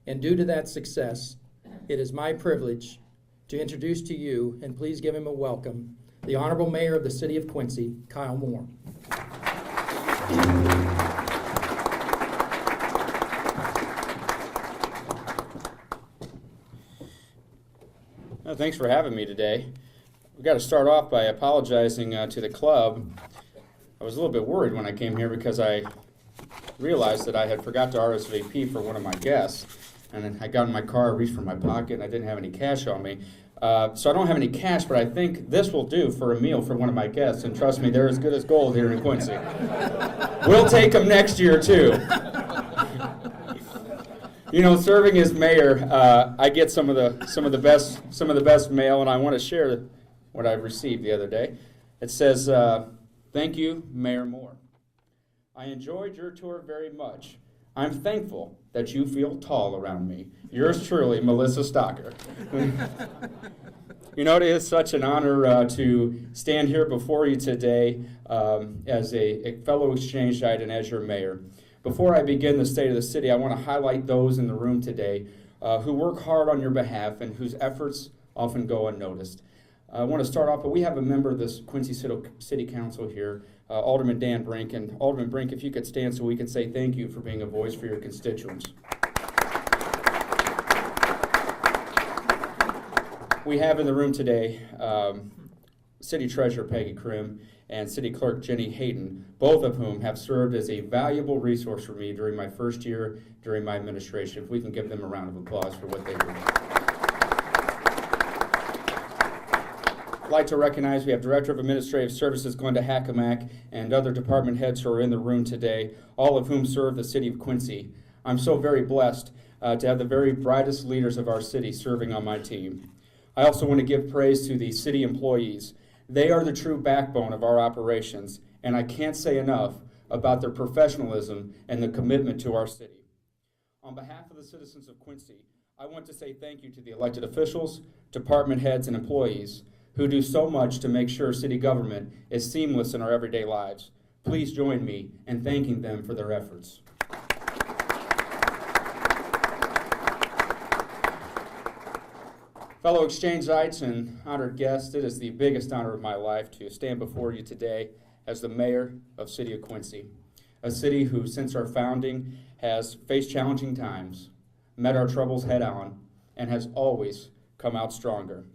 And due to that success, it is my privilege to introduce to you, and please give him a welcome, the Honorable Mayor of the City of Quincy, Kyle Moore. Thanks for having me today. We've got to start off by apologizing to the club. I was a little bit worried when I came here because I realized that I had forgot to RSVP for one of my guests. And then I got in my car, reached for my pocket, and I didn't have any cash on me. So I don't have any cash, but I think this will do for a meal for one of my guests. And trust me, they're as good as gold here in Quincy. We'll take them next year, too. You know, serving as mayor, I get some of the best mail, and I want to share what I received the other day. It says, "Thank you, Mayor Moore. I enjoyed your tour very much. I'm thankful that you feel tall around me. Yours truly, Melissa Stocker." You know, it is such an honor to stand here before you today as a fellow exchangeite and as your mayor. Before I begin the state of the city, I want to highlight those in the room today who work hard on your behalf and whose efforts often go unnoticed. I want to start off, but we have a member of this Quincy City Council here, Alderman Dan Brink. And Alderman Brink, if you could stand so we can say thank you for being a voice for your constituents. We have in the room today City Treasurer Peggy Krim and City Clerk Jenny Hayden, both of whom have served as a valuable resource for me during my first year during my administration. If we can give them a round of applause for what they do. I'd like to recognize we have Director of Administrative Services Glenda Hackamack and other department heads who are in the room today, all of whom serve the city of Quincy. I'm so very blessed to have the very brightest leaders of our city serving on my team. I also want to give praise to the city employees. They are the true backbone of our operations, and I can't say enough about their professionalism and the commitment to our city. On behalf of the citizens of Quincy, I want to say thank you to the elected officials, department heads, and employees who do so much to make sure city government is seamless in our everyday lives. Please join me in thanking them for their efforts. Fellow Exchange-ites and honored guests, it is the biggest honor of my life to stand before you today as the mayor of City of Quincy, a city who, since our founding, has faced challenging times, met our troubles head-on, and has always come out stronger.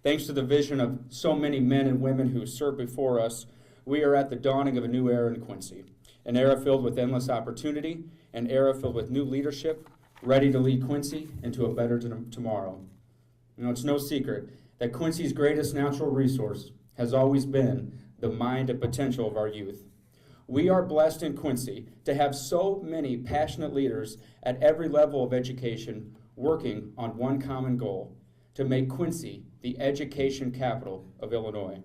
Thanks to the vision of so many men and women who served before us, we are at the dawning of a new era in Quincy, an era filled with endless opportunity, an era filled with new leadership, ready to lead Quincy into a better tomorrow. You know, it's no secret that Quincy's greatest natural resource has always been the mind and potential of our youth. We are blessed in Quincy to have so many passionate leaders at every level of education working on one common goal: to make Quincy the education capital of Illinois.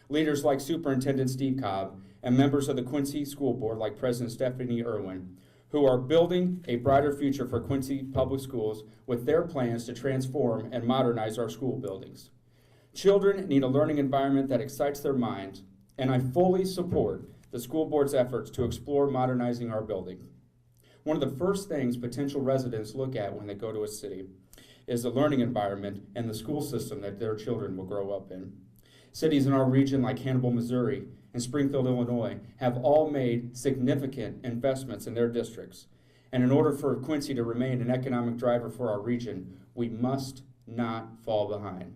Leaders like Superintendent Steve Cobb and members of the Quincy School Board like President Stephanie Irwin, who are building a brighter future for Quincy Public Schools with their plans to transform and modernize our school buildings. Children need a learning environment that excites their minds, and I fully support the school board's efforts to explore modernizing our building. One of the first things potential residents look at when they go to a city is the learning environment and the school system that their children will grow up in. Cities in our region like Hannibal, Missouri, and Springfield, Illinois, have all made significant investments in their districts. And in order for Quincy to remain an economic driver for our region, we must not fall behind.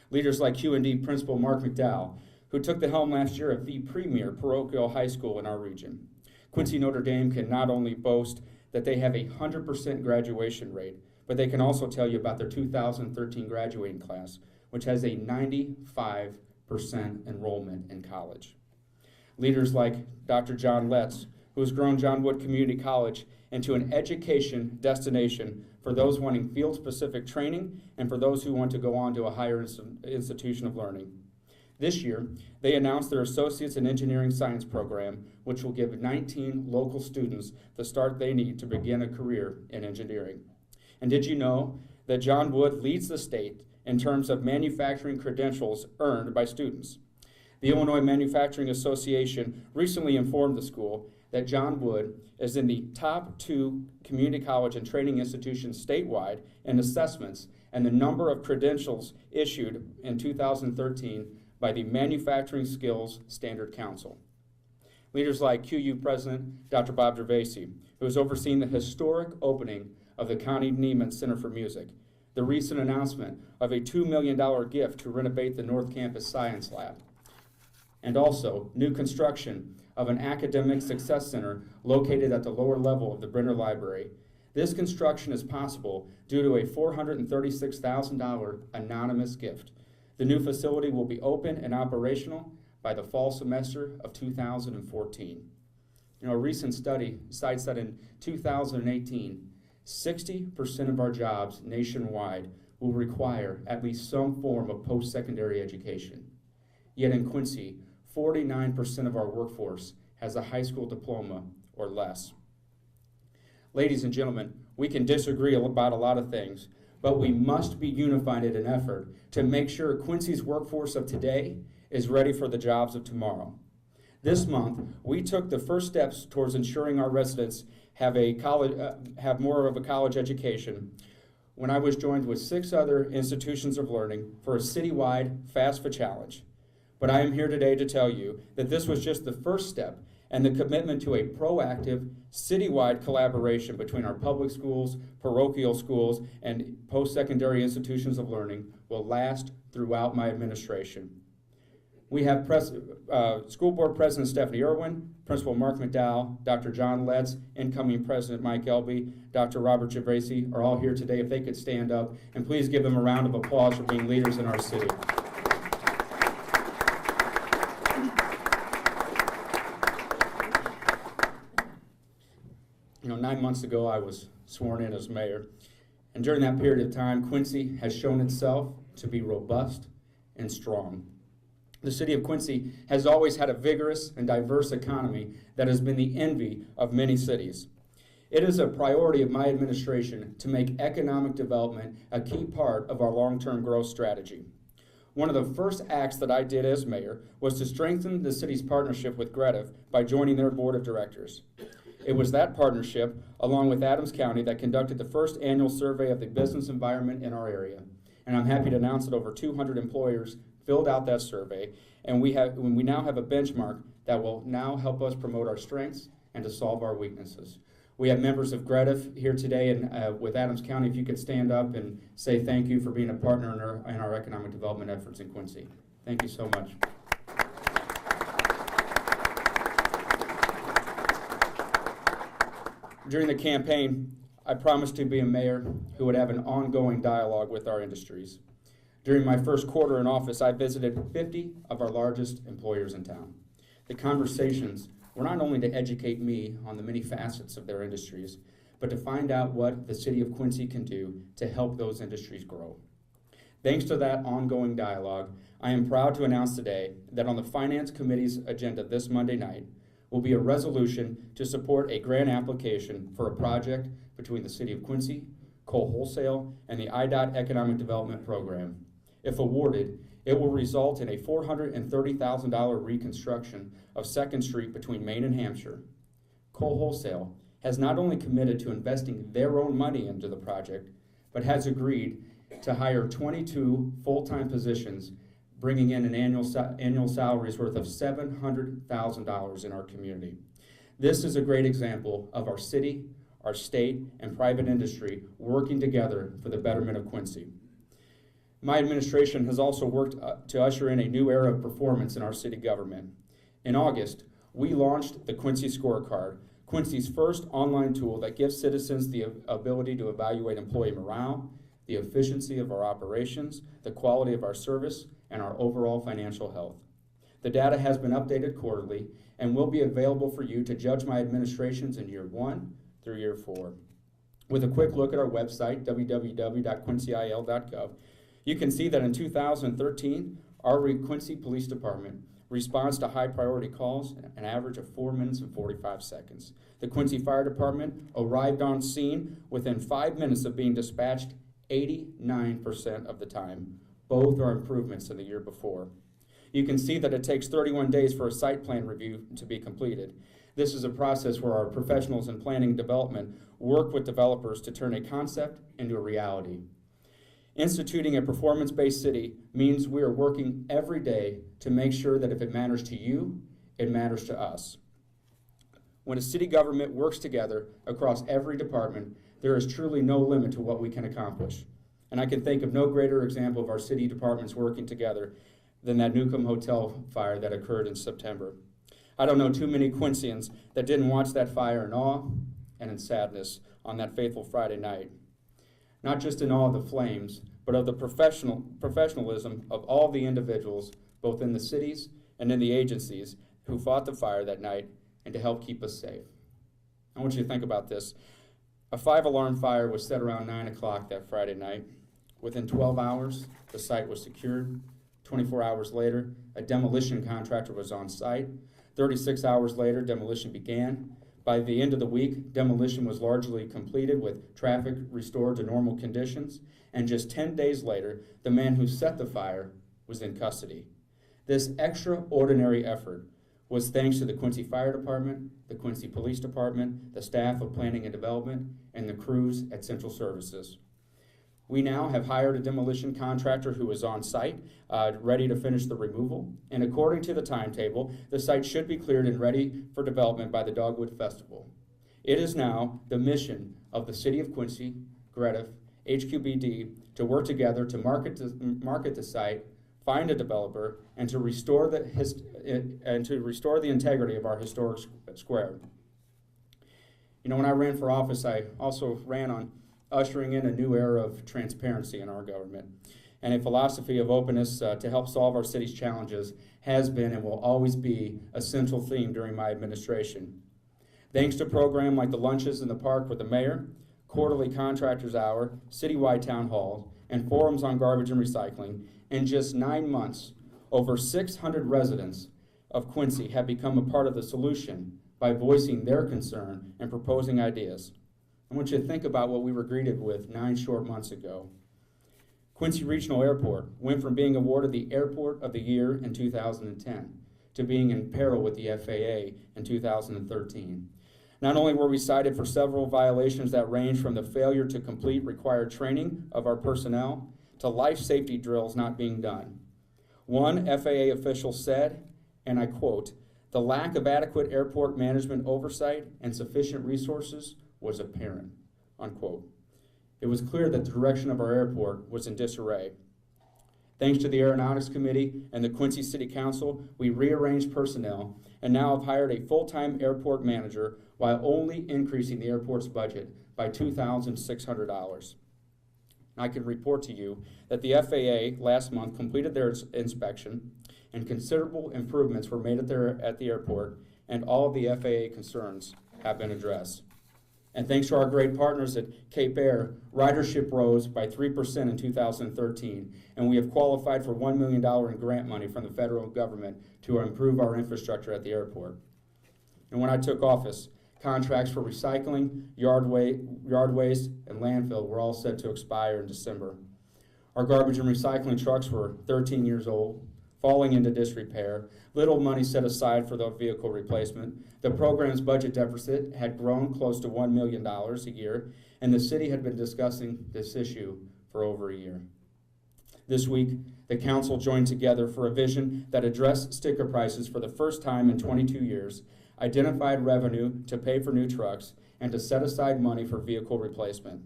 Leaders like QD Principal Mark McDowell, who took the helm last year of the premier parochial high school in our region. Quincy Notre Dame can not only boast that they have a 100% graduation rate, but they can also tell you about their 2013 graduating class, which has a 95% enrollment in college. Leaders like Dr. John Letts, who has grown John Wood Community College into an education destination for those wanting field-specific training and for those who want to go on to a higher institution of learning. This year, they announced their Associates in Engineering Science program, which will give 19 local students the start they need to begin a career in engineering. And did you know that John Wood leads the state in terms of manufacturing credentials earned by students? The Illinois Manufacturing Association recently informed the school that John Wood is in the top 2 community college and training institutions statewide in assessments and the number of credentials issued in 2013 by the Manufacturing Skills Standard Council. Leaders like QU President Dr. Bob Gervasi, who has overseen the historic opening of the Connie Neiman Center for Music, the recent announcement of a $2 million gift to renovate the North Campus Science Lab, and also new construction of an academic success center located at the lower level of the Brenner Library. This construction is possible due to a $436,000 anonymous gift. The new facility will be open and operational by the fall semester of 2014. A recent study cites that in 2018, 60% of our jobs nationwide will require at least some form of post-secondary education. Yet in Quincy, 49% of our workforce has a high school diploma or less. Ladies and gentlemen, we can disagree about a lot of things, but we must be unified in an effort to make sure Quincy's workforce of today is ready for the jobs of tomorrow. This month, we took the first steps towards ensuring our residents have more of a college education when I was joined with 6 other institutions of learning for a citywide FAFSA challenge. But I am here today to tell you that this was just the first step, and the commitment to a proactive, citywide collaboration between our public schools, parochial schools, and post-secondary institutions of learning will last throughout my administration. We have School Board President Stephanie Irwin, Principal Mark McDowell, Dr. John Letts, incoming President Mike Elby, Dr. Robert Gervasi are all here today. If they could stand up, and please give them a round of applause for being leaders in our city. You know, 9 months ago, I was sworn in as mayor, and during that period of time, Quincy has shown itself to be robust and strong. The city of Quincy has always had a vigorous and diverse economy that has been the envy of many cities. It is a priority of my administration to make economic development a key part of our long-term growth strategy. One of the first acts that I did as mayor was to strengthen the city's partnership with Grediv by joining their board of directors. It was that partnership, along with Adams County, that conducted the first annual survey of the business environment in our area. And I'm happy to announce that over 200 employers filled out that survey, and we now have a benchmark that will now help us promote our strengths and to solve our weaknesses. We have members of Grediv here today, and with Adams County, if you could stand up and say thank you for being a partner in our economic development efforts in Quincy. Thank you so much. During the campaign, I promised to be a mayor who would have an ongoing dialogue with our industries. During my first quarter in office, I visited 50 of our largest employers in town. The conversations were not only to educate me on the many facets of their industries, but to find out what the city of Quincy can do to help those industries grow. Thanks to that ongoing dialogue, I am proud to announce today that on the Finance Committee's agenda this Monday night will be a resolution to support a grant application for a project between the city of Quincy, Coal Wholesale, and the IDOT Economic Development Program. If awarded, it will result in a $430,000 reconstruction of 2nd Street between Main and Hampshire. Coal Wholesale has not only committed to investing their own money into the project, but has agreed to hire 22 full-time positions, bringing in an annual salaries worth of $700,000 in our community. This is a great example of our city, our state, and private industry working together for the betterment of Quincy. My administration has also worked to usher in a new era of performance in our city government. In August, we launched the Quincy Scorecard, Quincy's first online tool that gives citizens the ability to evaluate employee morale, the efficiency of our operations, the quality of our service, and our overall financial health. The data has been updated quarterly and will be available for you to judge my administrations in year 1 through year 4. With a quick look at our website, www.quincyil.gov, you can see that in 2013, our Quincy Police Department responds to high priority calls an average of 4 minutes and 45 seconds. The Quincy Fire Department arrived on scene within 5 minutes of being dispatched 89% of the time. Both are improvements in the year before. You can see that it takes 31 days for a site plan review to be completed. This is a process where our professionals in planning and development work with developers to turn a concept into a reality. Instituting a performance-based city means we are working every day to make sure that if it matters to you, it matters to us. When a city government works together across every department, there is truly no limit to what we can accomplish. And I can think of no greater example of our city departments working together than that Newcomb Hotel fire that occurred in September. I don't know too many Quincyans that didn't watch that fire in awe and in sadness on that fateful Friday night. Not just in awe of the flames, but of the professionalism of all the individuals, both in the cities and in the agencies, who fought the fire that night and to help keep us safe. I want you to think about this. A 5-alarm fire was set around 9 o'clock that Friday night. Within 12 hours, the site was secured. 24 hours later, a demolition contractor was on site. 36 hours later, demolition began. By the end of the week, demolition was largely completed with traffic restored to normal conditions. And just 10 days later, the man who set the fire was in custody. This extraordinary effort was thanks to the Quincy Fire Department, the Quincy Police Department, the staff of Planning and Development, and the crews at Central Services. We now have hired a demolition contractor who is on site, ready to finish the removal. And according to the timetable, the site should be cleared and ready for development by the Dogwood Festival. It is now the mission of the City of Quincy, Gretiff, HQBD, to work together to market the site, find a developer, and to restore the integrity of our historic square. You know, when I ran for office, I also ran on ushering in a new era of transparency in our government, and a philosophy of openness to help solve our city's challenges has been and will always be a central theme during my administration. Thanks to programs like the lunches in the park with the mayor, quarterly contractors hour, citywide town halls, and forums on garbage and recycling, in just 9 months, over 600 residents of Quincy have become a part of the solution by voicing their concern and proposing ideas. I want you to think about what we were greeted with 9 short months ago. Quincy Regional Airport went from being awarded the Airport of the Year in 2010 to being in peril with the FAA in 2013. Not only were we cited for several violations that range from the failure to complete required training of our personnel to life safety drills not being done. One FAA official said, and I quote, "The lack of adequate airport management oversight and sufficient resources was apparent," unquote. It was clear that the direction of our airport was in disarray. Thanks to the Aeronautics Committee and the Quincy City Council, we rearranged personnel and now have hired a full-time airport manager while only increasing the airport's budget by $2,600. I can report to you that the FAA last month completed their inspection and considerable improvements were made at the airport, and all of the FAA concerns have been addressed. And thanks to our great partners at Cape Air, ridership rose by 3% in 2013, and we have qualified for $1 million in grant money from the federal government to improve our infrastructure at the airport. And when I took office, contracts for recycling, yard waste, and landfill were all set to expire in December. Our garbage and recycling trucks were 13 years old, falling into disrepair, little money set aside for the vehicle replacement. The program's budget deficit had grown close to $1 million a year, and the city had been discussing this issue for over a year. This week, the council joined together for a vision that addressed sticker prices for the first time in 22 years, identified revenue to pay for new trucks, and to set aside money for vehicle replacement.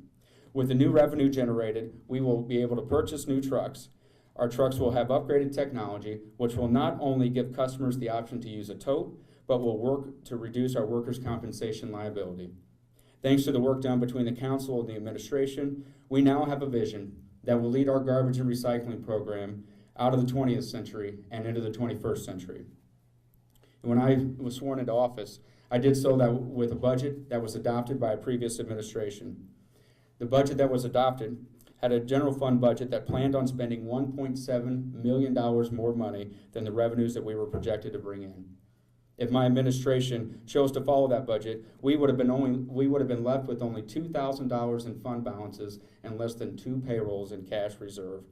With the new revenue generated, we will be able to purchase new trucks. Our trucks will have upgraded technology, which will not only give customers the option to use a tote, but will work to reduce our workers' compensation liability. Thanks to the work done between the council and the administration, we now have a vision that will lead our garbage and recycling program out of the 20th century and into the 21st century. And when I was sworn into office, I did so with a budget that was adopted by a previous administration. The budget that was adopted had a general fund budget that planned on spending $1.7 million more money than the revenues that we were projected to bring in. If my administration chose to follow that budget, we would have been left with only $2,000 in fund balances and less than 2 payrolls in cash reserve.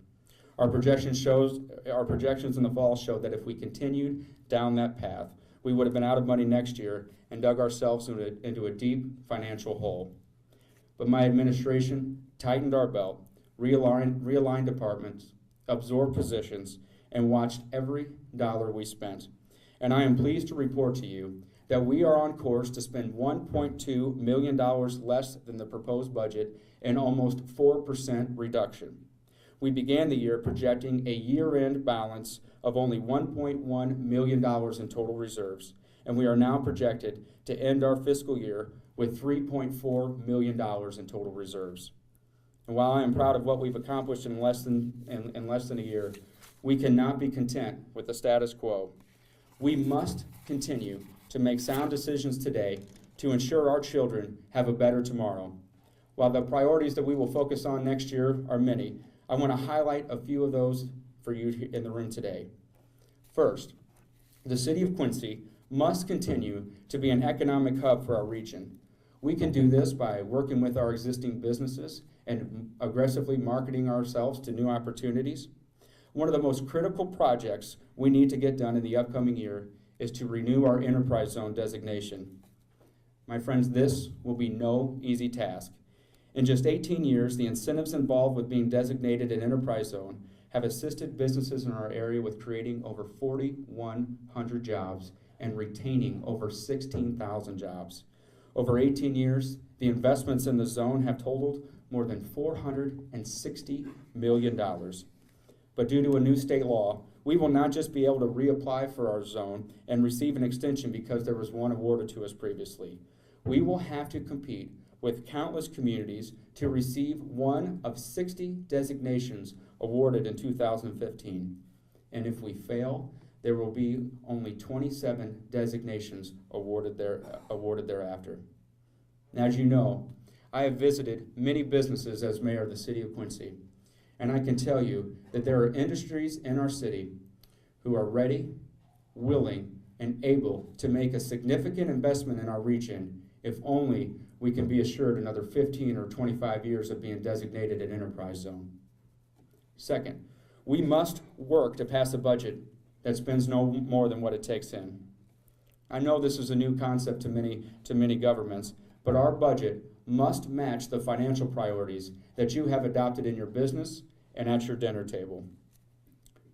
Our projections in the fall showed that if we continued down that path, we would have been out of money next year and dug ourselves into a deep financial hole. But my administration tightened our belt, realigned departments, absorbed positions, and watched every dollar we spent. And I am pleased to report to you that we are on course to spend $1.2 million less than the proposed budget, an almost 4% reduction. We began the year projecting a year-end balance of only $1.1 million in total reserves, and we are now projected to end our fiscal year with $3.4 million in total reserves. And while I am proud of what we've accomplished in less than a year, we cannot be content with the status quo. We must continue to make sound decisions today to ensure our children have a better tomorrow. While the priorities that we will focus on next year are many, I want to highlight a few of those for you in the room today. First, the City of Quincy must continue to be an economic hub for our region. We can do this by working with our existing businesses and aggressively marketing ourselves to new opportunities. One of the most critical projects we need to get done in the upcoming year is to renew our enterprise zone designation. My friends, this will be no easy task. In just 18 years, the incentives involved with being designated an enterprise zone have assisted businesses in our area with creating over 4,100 jobs and retaining over 16,000 jobs. Over 18 years, the investments in the zone have totaled more than $460 million. But due to a new state law, we will not just be able to reapply for our zone and receive an extension because there was one awarded to us previously. We will have to compete with countless communities to receive one of 60 designations awarded in 2015. And if we fail, there will be only 27 designations awarded thereafter. And as you know, I have visited many businesses as mayor of the City of Quincy, and I can tell you that there are industries in our city who are ready, willing, and able to make a significant investment in our region if only we can be assured another 15 or 25 years of being designated an enterprise zone. Second, we must work to pass a budget that spends no more than what it takes in. I know this is a new concept to many governments, but our budget must match the financial priorities that you have adopted in your business and at your dinner table.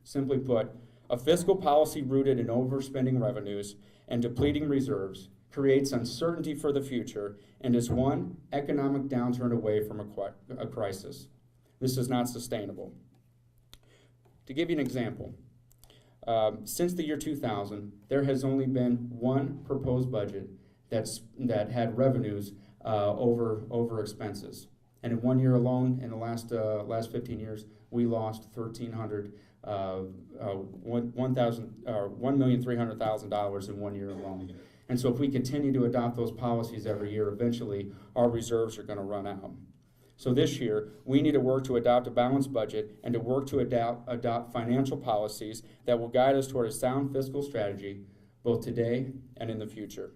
Simply put, a fiscal policy rooted in overspending revenues and depleting reserves creates uncertainty for the future and is one economic downturn away from a crisis. This is not sustainable. To give you an example, since the year 2000, there has only been one proposed budget that had revenues over expenses. And in 1 year alone, in the last 15 years, we lost $1,300,000 in 1 year alone. And so if we continue to adopt those policies every year, eventually our reserves are going to run out. So this year, we need to work to adopt a balanced budget and to work to adopt financial policies that will guide us toward a sound fiscal strategy, both today and in the future.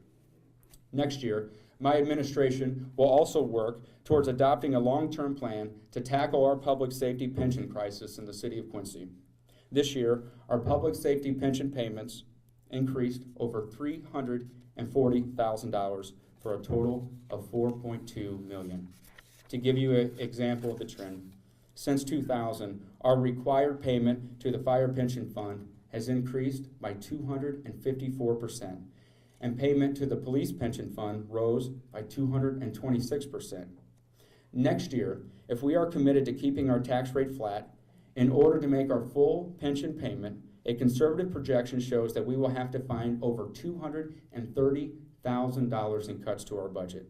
Next year, my administration will also work towards adopting a long-term plan to tackle our public safety pension crisis in the City of Quincy. This year, our public safety pension payments increased over $340,000 for a total of $4.2 million. To give you an example of the trend, since 2000, our required payment to the Fire Pension Fund has increased by 254%, and payment to the Police Pension Fund rose by 226%. Next year, if we are committed to keeping our tax rate flat, in order to make our full pension payment, a conservative projection shows that we will have to find over $230,000 in cuts to our budget.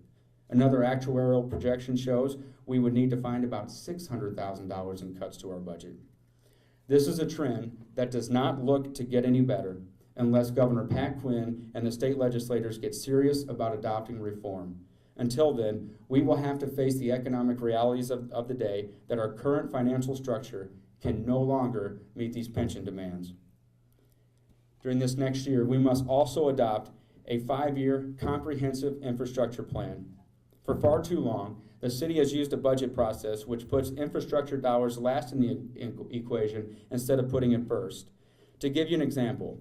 Another actuarial projection shows we would need to find about $600,000 in cuts to our budget. This is a trend that does not look to get any better unless Governor Pat Quinn and the state legislators get serious about adopting reform. Until then, we will have to face the economic realities of the day that our current financial structure can no longer meet these pension demands. During this next year, we must also adopt a 5-year comprehensive infrastructure plan. For far too long, the city has used a budget process which puts infrastructure dollars last in the equation instead of putting it first. To give you an example,